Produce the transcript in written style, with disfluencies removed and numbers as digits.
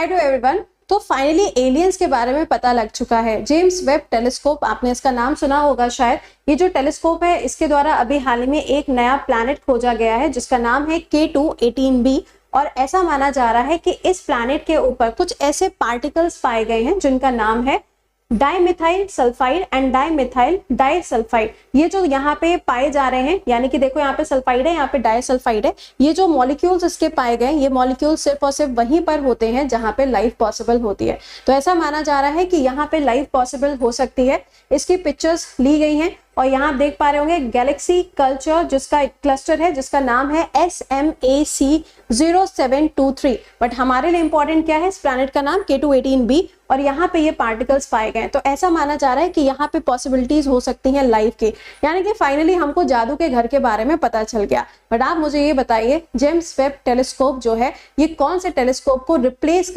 Hi to everyone. तो finally aliens के बारे में पता लग चुका है। जेम्स वेब टेलीस्कोप, आपने इसका नाम सुना होगा शायद। ये जो टेलीस्कोप है इसके द्वारा अभी हाल ही में एक नया प्लैनेट खोजा गया है जिसका नाम है K2-18b। और ऐसा माना जा रहा है कि इस प्लैनेट के ऊपर कुछ ऐसे पार्टिकल्स पाए गए हैं जिनका नाम है dimethyl sulphide and dimethyl disulphide. ये जो यहाँ पे पाए जा रहे हैं, यानी कि देखो यहाँ पे सल्फाइड है, यहाँ पे डाइसल्फाइड है। ये जो मॉलिक्यूल्स इसके पाए गए, ये मॉलिक्यूल्स सिर्फ और सिर्फ वहीं पर होते हैं जहाँ पे लाइफ पॉसिबल होती है। तो ऐसा माना जा रहा है कि यहाँ पे लाइफ पॉसिबल हो सकती है। इसकी पिक्चर्स ली गई हैं और यहाँ आप देख पा रहे होंगे गैलेक्सी कल्चर जिसका क्लस्टर है जिसका नाम है SMAC0723। बट हमारे लिए इंपॉर्टेंट क्या है, इस प्लैनेट का नाम K2-18b और यहाँ पे ये पार्टिकल्स पाए गए। तो ऐसा माना जा रहा है कि यहाँ पे पॉसिबिलिटीज हो सकती हैं लाइफ की, यानी कि फाइनली हमको जादू के घर के बारे में पता चल गया। बट आप मुझे ये बताइए, जेम्स वेब टेलीस्कोप जो है ये कौन से टेलीस्कोप को रिप्लेस